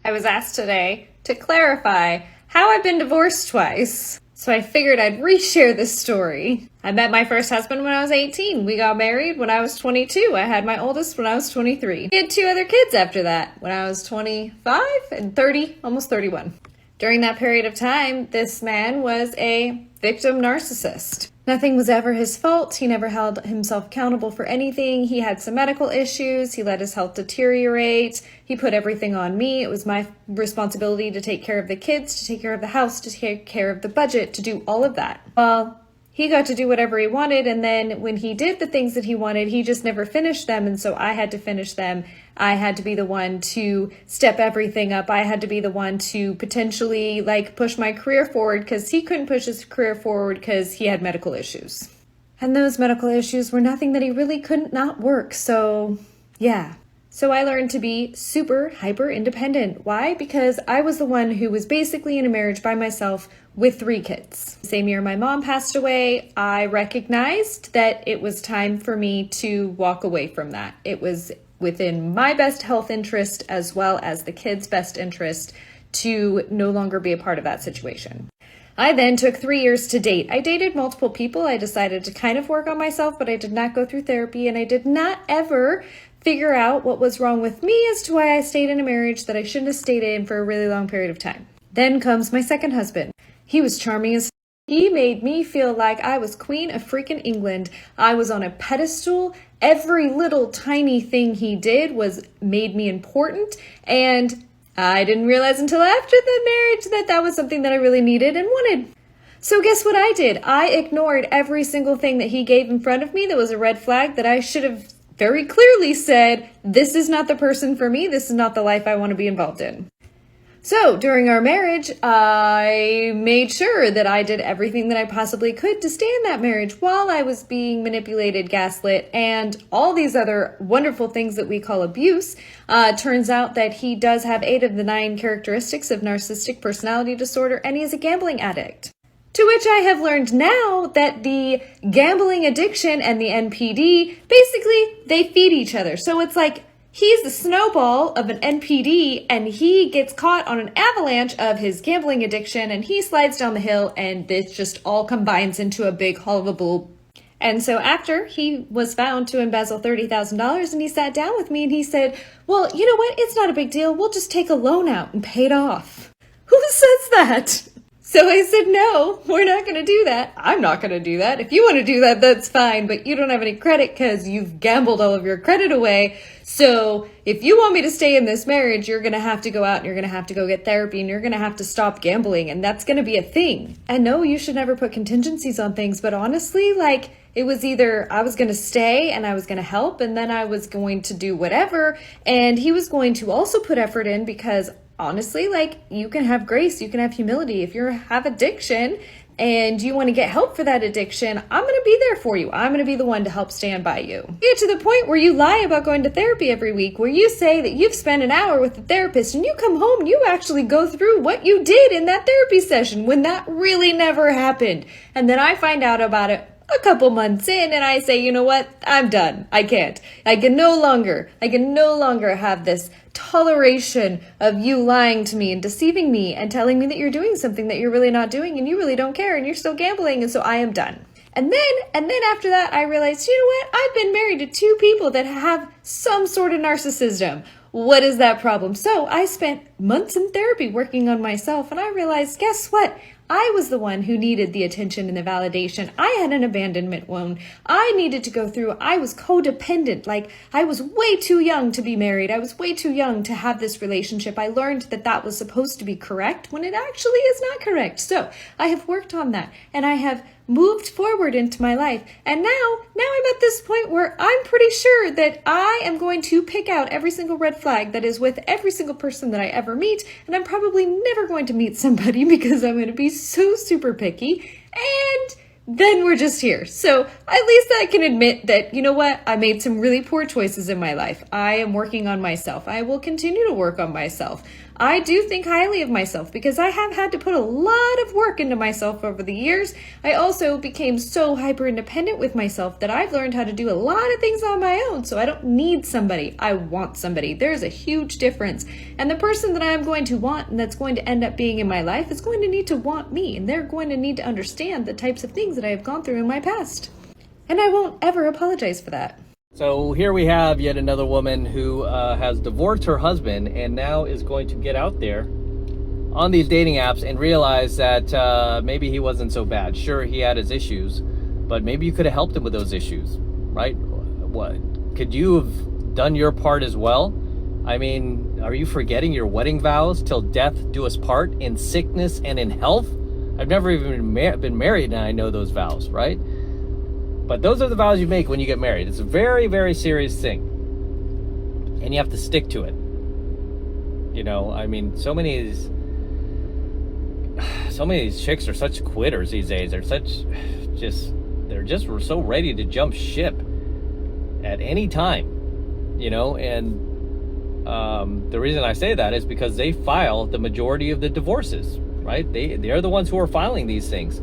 I was asked today to clarify how I've been divorced twice. So I figured I'd reshare this story. I met my first husband when I was 18. We got married when I was 22. I had my oldest when I was 23. We had 2 other kids after that when I was 25 and 30, almost 31. During that period of time, this man was a victim narcissist. Nothing was ever his fault. He never held himself accountable for anything. He had some medical issues. He let his health deteriorate. He put everything on me. It was my responsibility to take care of the kids, to take care of the house, to take care of the budget, to do all of that. Well, he got to do whatever he wanted, and then when he did the things that he wanted, he just never finished them, and so I had to finish them. I had to be the one to step everything up. I had to be the one to potentially push my career forward because he couldn't push his career forward because he had medical issues. And those medical issues were nothing that he really couldn't not work. So yeah. So I learned to be super hyper independent. Why? Because I was the one who was basically in a marriage by myself with 3 kids. The same year my mom passed away, I recognized that it was time for me to walk away from that. It was within my best health interest as well as the kids' best interest to no longer be a part of that situation. I then took 3 years to date. I dated multiple people. I decided to kind of work on myself, but I did not go through therapy, and I did not ever figure out what was wrong with me as to why I stayed in a marriage that I shouldn't have stayed in for a really long period of time. Then comes my second husband. He was charming as he made me feel like I was Queen of freaking England. I was on a pedestal. Every little tiny thing he did made me important, and I didn't realize until after the marriage that was something that I really needed and wanted. So guess what I did? I ignored every single thing that he gave in front of me that was a red flag that I should have very clearly said, this is not the person for me. This is not the life I want to be involved in. So during our marriage, I made sure that I did everything that I possibly could to stay in that marriage while I was being manipulated, gaslit, and all these other wonderful things that we call abuse. Turns out that he does have 8 of the 9 characteristics of narcissistic personality disorder, and he is a gambling addict. To which I have learned now that the gambling addiction and the NPD, basically, they feed each other. So it's like he's the snowball of an NPD, and he gets caught on an avalanche of his gambling addiction, and he slides down the hill, and this just all combines into a big hullabaloo. And so after he was found to embezzle $30,000, and he sat down with me and he said, well, you know what? It's not a big deal. We'll just take a loan out and pay it off. Who says that? So I said, no, we're not going to do that. I'm not going to do that. If you want to do that, that's fine. But you don't have any credit because you've gambled all of your credit away. So if you want me to stay in this marriage, you're going to have to go out and you're going to have to go get therapy and you're going to have to stop gambling. And that's going to be a thing. And no, you should never put contingencies on things. But honestly, it was either I was going to stay and I was going to help and then I was going to do whatever. And he was going to also put effort in because honestly, you can have grace, you can have humility. If you have addiction and you want to get help for that addiction, I'm going to be there for you. I'm going to be the one to help stand by you. Get to the point where you lie about going to therapy every week, where you say that you've spent an hour with the therapist and you come home and you actually go through what you did in that therapy session when that really never happened. And then I find out about it a couple months in and I say, you know what? I'm done. I can't. I can no longer have this toleration of you lying to me and deceiving me and telling me that you're doing something that you're really not doing and you really don't care and you're still gambling, and so I am done. And then after that I realized, you know what? I've been married to 2 people that have some sort of narcissism. What is that problem? So I spent months in therapy working on myself, and I realized, guess what? I was the one who needed the attention and the validation. I had an abandonment wound. I needed to go through. I was codependent. I was way too young to be married. I was way too young to have this relationship. I learned that was supposed to be correct when it actually is not correct. So I have worked on that, and I have moved forward into my life. And now I'm at this point where I'm pretty sure that I am going to pick out every single red flag that is with every single person that I ever meet. And I'm probably never going to meet somebody because I'm going to be so super picky. And then we're just here. So at least I can admit that, you know what? I made some really poor choices in my life. I am working on myself. I will continue to work on myself. I do think highly of myself because I have had to put a lot of work into myself over the years. I also became so hyper independent with myself that I've learned how to do a lot of things on my own. So I don't need somebody. I want somebody. There's a huge difference. And the person that I'm going to want and that's going to end up being in my life is going to need to want me. And they're going to need to understand the types of things that I have gone through in my past. And I won't ever apologize for that. So here we have yet another woman who has divorced her husband and now is going to get out there on these dating apps and realize that maybe he wasn't so bad. Sure, he had his issues, but maybe you could have helped him with those issues, right? What? Could you have done your part as well? I mean, are you forgetting your wedding vows? Till death do us part, in sickness and in health? I've never even been married and I know those vows, right? But those are the vows you make when you get married. It's a very, very serious thing. And you have to stick to it. You know, I mean, so many of these chicks are such quitters these days. They're just so ready to jump ship at any time, you know, and the reason I say that is because they file the majority of the divorces, right? They're the ones who are filing these things.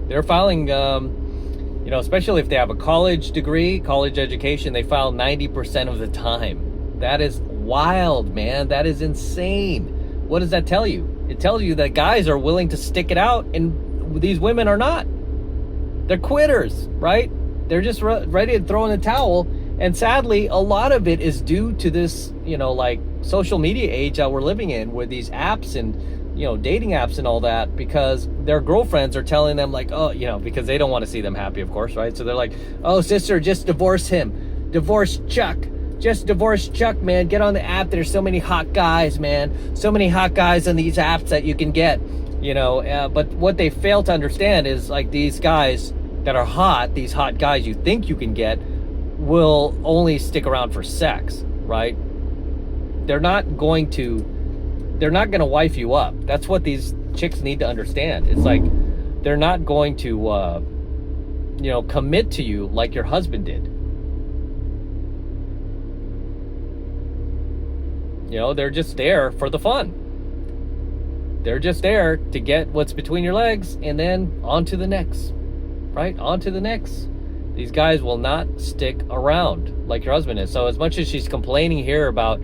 They're filing, you know, especially if they have a college degree, college education, they file 90% of the time. That is wild, man. That is insane. What does that tell you? It tells you that guys are willing to stick it out and these women are not. They're quitters, right? They're just ready to throw in the towel. And sadly, a lot of it is due to this, you know, like social media age that we're living in, with these apps and, you know, dating apps and all that, because their girlfriends are telling them like, oh, you know, because they don't want to see them happy, of course, right? So they're like, oh, sister, just divorce him. Divorce Chuck. Just divorce Chuck, man. Get on the app. There's so many hot guys, man. So many hot guys on these apps that you can get, you know. But what they fail to understand is like these guys that are hot, these hot guys you think you can get, will only stick around for sex, right? They're not going to wife you up. That's what these chicks need to understand. It's like they're not going to, you know, commit to you like your husband did. You know, they're just there for the fun. They're just there to get what's between your legs and then on to the next, right? On to the next. These guys will not stick around like your husband is. So as much as she's complaining here about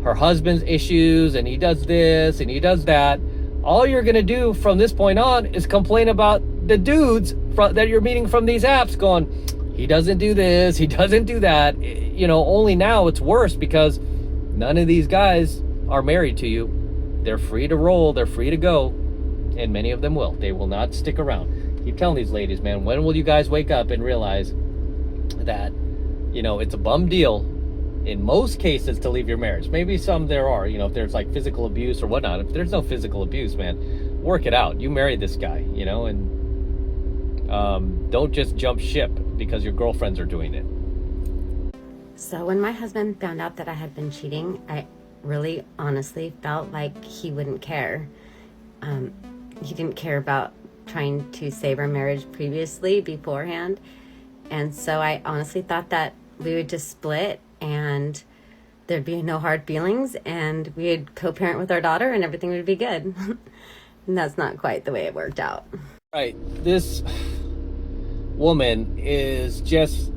her husband's issues and he does this and he does that, all you're going to do from this point on is complain about the dudes that you're meeting from these apps going, he doesn't do this, he doesn't do that. You know, only now it's worse because none of these guys are married to you. They're free to roll, they're free to go, and many of them will. They will not stick around. Keep telling these ladies, man, when will you guys wake up and realize that, you know, it's a bum deal in most cases to leave your marriage. Maybe some there are, you know, if there's like physical abuse or whatnot. If there's no physical abuse, man, work it out. You married this guy, you know, and don't just jump ship because your girlfriends are doing it. So when my husband found out that I had been cheating, I really honestly felt like he wouldn't care. He didn't care about trying to save our marriage previously beforehand. And so I honestly thought that we would just split and there'd be no hard feelings and we'd co-parent with our daughter and everything would be good. And that's not quite the way it worked out. Right. This woman is just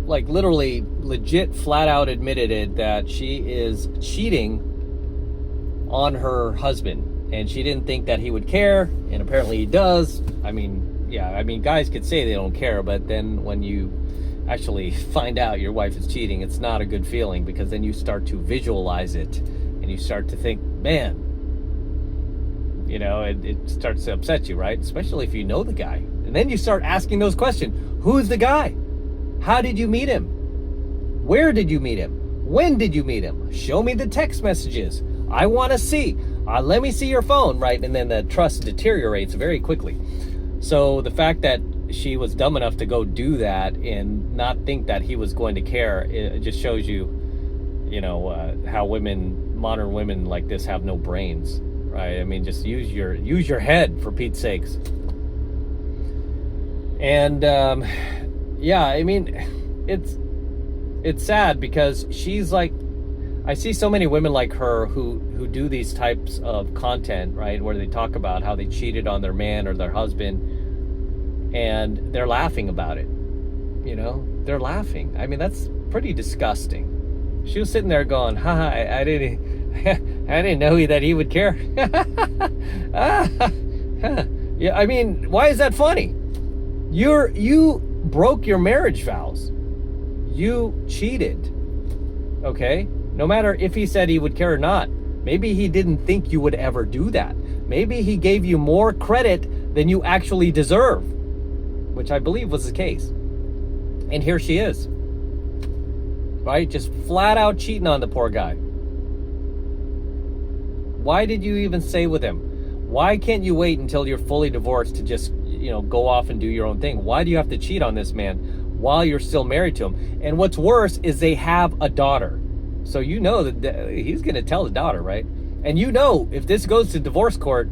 like literally legit flat out admitted it that she is cheating on her husband. And she didn't think that he would care, and apparently he does. I mean, yeah, I mean, guys could say they don't care, but then when you actually find out your wife is cheating, it's not a good feeling, because then you start to visualize it, and you start to think, man, you know, it starts to upset you, right? Especially if you know the guy. And then you start asking those questions. Who's the guy? How did you meet him? Where did you meet him? When did you meet him? Show me the text messages. I want to see. Let me see your phone, right? And then the trust deteriorates very quickly. So the fact that she was dumb enough to go do that and not think that he was going to care, it just shows you, you know, how modern women like this have no brains, right? I mean, just use your head, for Pete's sakes. And yeah, I mean, it's sad because she's like, I see so many women like her who do these types of content, right, where they talk about how they cheated on their man or their husband, and they're laughing about it. You know, they're laughing. I mean, that's pretty disgusting. She was sitting there going, haha, I didn't know that he would care. Yeah, I mean, why is that funny? You broke your marriage vows. You cheated. Okay? No matter if he said he would care or not. Maybe he didn't think you would ever do that. Maybe he gave you more credit than you actually deserve, which I believe was the case. And here she is, right? Just flat out cheating on the poor guy. Why did you even stay with him? Why can't you wait until you're fully divorced to just, you know, go off and do your own thing? Why do you have to cheat on this man while you're still married to him? And what's worse is they have a daughter. So you know that he's going to tell the daughter, right? And you know, if this goes to divorce court,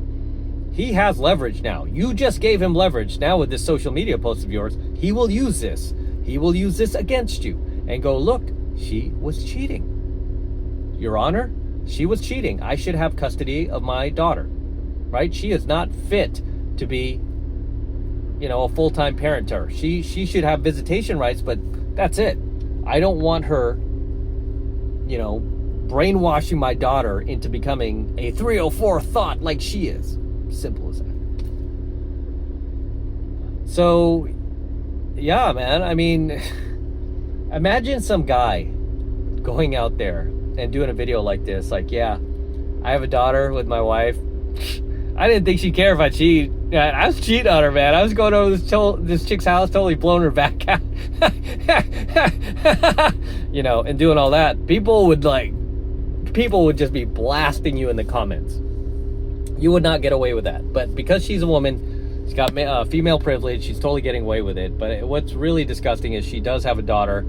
he has leverage now. You just gave him leverage. Now with this social media post of yours, he will use this. He will use this against you and go, look, she was cheating. Your Honor, she was cheating. I should have custody of my daughter, right? She is not fit to be, you know, a full-time parent to her. She should have visitation rights, but that's it. I don't want her, you know, brainwashing my daughter into becoming a 304 thought like she is. Simple as that. So, yeah, man, I mean, imagine some guy going out there and doing a video like this. Like, yeah, I have a daughter with my wife. I didn't think she'd care if I cheat. I was cheating on her, man. I was going over this chick's house, totally blowing her back out. You know, and doing all that. People would just be blasting you in the comments. You would not get away with that. But because she's a woman, she's got female privilege, she's totally getting away with it. But what's really disgusting is she does have a daughter.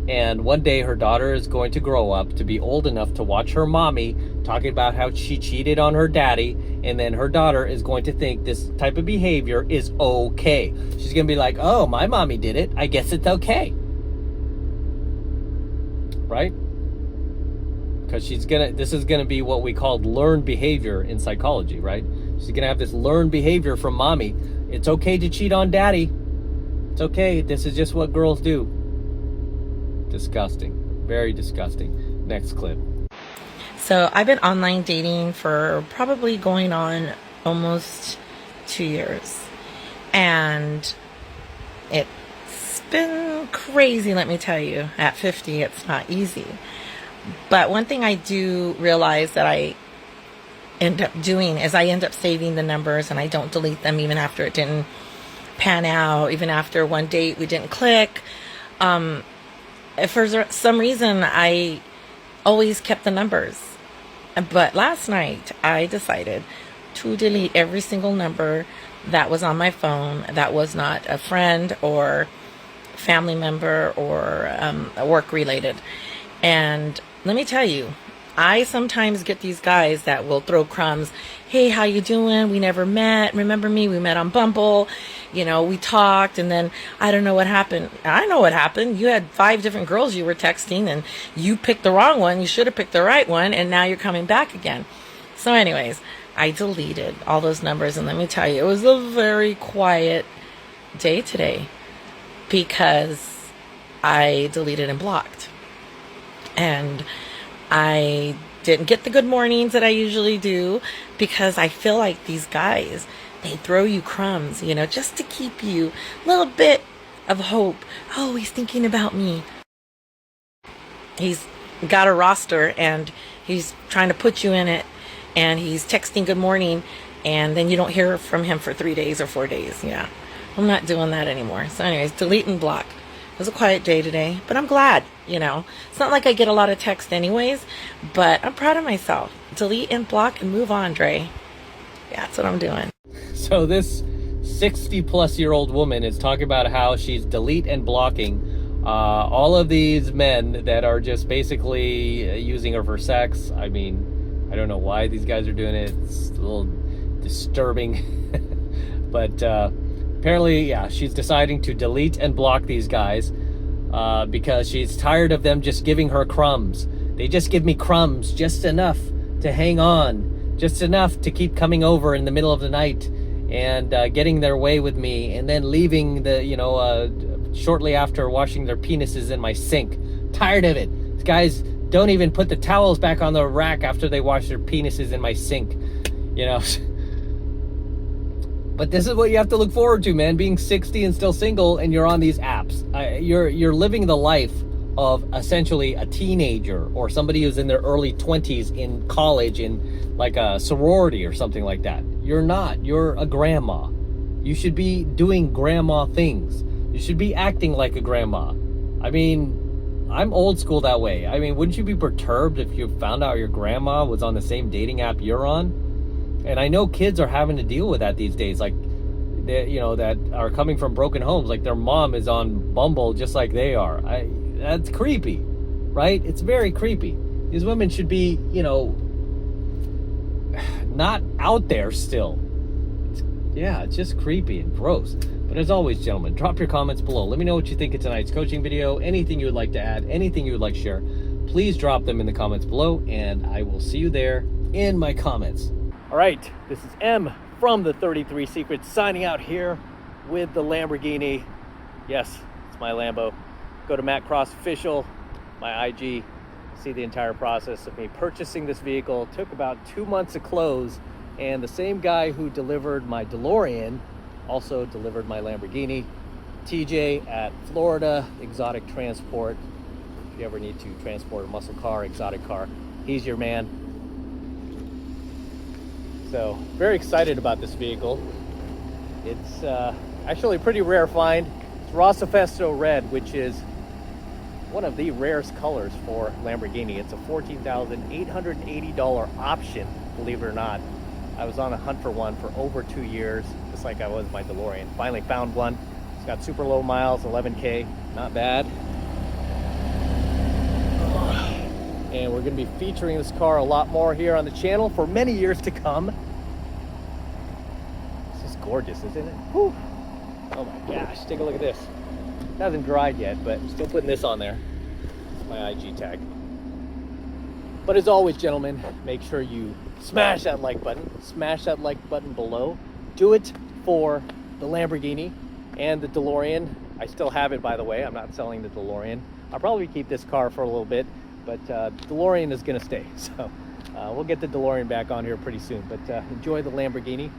And one day her daughter is going to grow up to be old enough to watch her mommy talking about how she cheated on her daddy. And then her daughter is going to think this type of behavior is okay. She's going to be like, oh, my mommy did it. I guess it's okay. Right? Because this is going to be what we call learned behavior in psychology, right? She's going to have this learned behavior from mommy. It's okay to cheat on daddy. It's okay. This is just what girls do. Disgusting. Very disgusting. Next clip. So I've been online dating for probably going on almost 2 years. And it's been crazy, let me tell you. At 50, it's not easy. But one thing I do realize that I end up doing is I end up saving the numbers and I don't delete them even after it didn't pan out, even after one date we didn't click. For some reason, I always kept the numbers. But last night, I decided to delete every single number that was on my phone that was not a friend or family member or work related. And let me tell you, I sometimes get these guys that will throw crumbs. Hey, how you doing? We never met. Remember me? We met on Bumble. You know, we talked and then I don't know what happened. I know what happened. You had 5 different girls you were texting and you picked the wrong one. You should have picked the right one and now you're coming back again. So anyways, I deleted all those numbers and let me tell you, it was a very quiet day today because I deleted and blocked. And I didn't get the good mornings that I usually do because I feel like these guys, they throw you crumbs, you know, just to keep you a little bit of hope. Oh, he's thinking about me. He's got a roster and he's trying to put you in it and he's texting good morning and then you don't hear from him for 3 days or 4 days. Yeah, I'm not doing that anymore. So anyways, delete and block. It was a quiet day today, but I'm glad, you know. It's not like I get a lot of text anyways, but I'm proud of myself. Delete and block and move on, Dre. Yeah, that's what I'm doing. So this 60-plus-year-old woman is talking about how she's delete and blocking all of these men that are just basically using her for sex. I mean, I don't know why these guys are doing it. It's a little disturbing. But apparently, yeah, she's deciding to delete and block these guys because she's tired of them just giving her crumbs. They just give me crumbs, just enough to hang on, just enough to keep coming over in the middle of the night and getting their way with me, and then leaving shortly after, washing their penises in my sink. Tired of it. These guys don't even put the towels back on the rack after they wash their penises in my sink, But this is what you have to look forward to, man. Being 60 and still single, and you're on these apps. You're living the life of essentially a teenager or somebody who's in their early 20s in college in like a sorority or something like that. You're not. You're a grandma. You should be doing grandma things. You should be acting like a grandma. I mean, I'm old school that way. I mean, wouldn't you be perturbed if you found out your grandma was on the same dating app you're on? And I know kids are having to deal with that these days, like, that are coming from broken homes. Like their mom is on Bumble just like they are. That's creepy, right? It's very creepy. These women should be, not out there still. It's just creepy and gross. But as always, gentlemen, drop your comments below. Let me know what you think of tonight's coaching video. Anything you would like to add, anything you would like to share, please drop them in the comments below, and I will see you there in my comments. All right, this is M from the 33 Secrets signing out here with the Lamborghini. Yes, it's my Lambo. Go to Matt Cross Official, my IG, see the entire process of me purchasing this vehicle. Took about 2 months to close, and the same guy who delivered my DeLorean also delivered my Lamborghini. TJ at Florida Exotic Transport. If you ever need to transport a muscle car, exotic car, he's your man. So very excited about this vehicle. It's actually a pretty rare find. It's Rossifesto Red, which is one of the rarest colors for Lamborghini. It's a $14,880 option, believe it or not. I was on a hunt for one for over 2 years, just like I was my DeLorean. Finally found one. It's got super low miles, 11K, not bad. And we're gonna be featuring this car a lot more here on the channel for many years to come. This is gorgeous, isn't it? Whew. Oh my gosh, take a look at this. It hasn't dried yet, but I'm still putting this on there. It's my IG tag. But as always, gentlemen, make sure you smash that like button. Smash that like button below. Do it for the Lamborghini and the DeLorean. I still have it, by the way. I'm not selling the DeLorean. I'll probably keep this car for a little bit, but DeLorean is gonna stay. So we'll get the DeLorean back on here pretty soon. But enjoy the Lamborghini.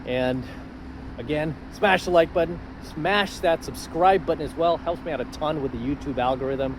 And again, smash the like button. Smash that subscribe button as well. Helps me out a ton with the YouTube algorithm.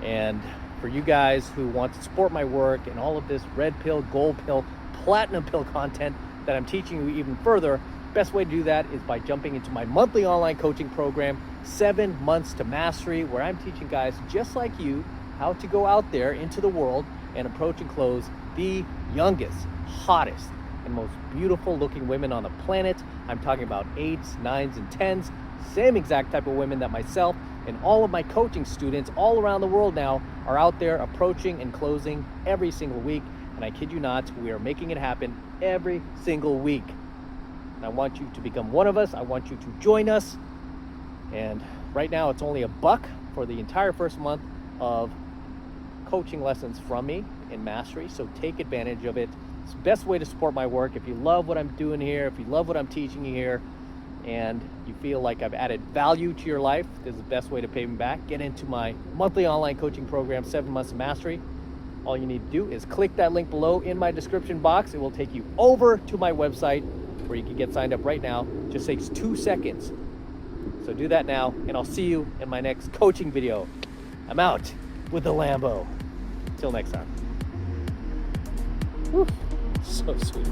And for you guys who want to support my work and all of this red pill, gold pill, platinum pill content that I'm teaching you even further, best way to do that is by jumping into my monthly online coaching program, 7 Months to Mastery, where I'm teaching guys just like you how to go out there into the world and approach and close the youngest, hottest, and most beautiful looking women on the planet. I'm talking about 8s, 9s, and 10s, same exact type of women that myself and all of my coaching students all around the world now are out there approaching and closing every single week. And I kid you not, we are making it happen every single week. And I want you to become one of us. I want you to join us. And right now it's only $1 for the entire first month of coaching lessons from me in Mastery. So take advantage of it. It's the best way to support my work. If you love what I'm doing here, if you love what I'm teaching you here, and you feel like I've added value to your life, this is the best way to pay me back. Get into my monthly online coaching program, 7 Months of Mastery. All you need to do is click that link below in my description box. It will take you over to my website where you can get signed up right now. It just takes 2 seconds. So do that now, and I'll see you in my next coaching video. I'm out with the Lambo. Till next time. Whew, so sweet.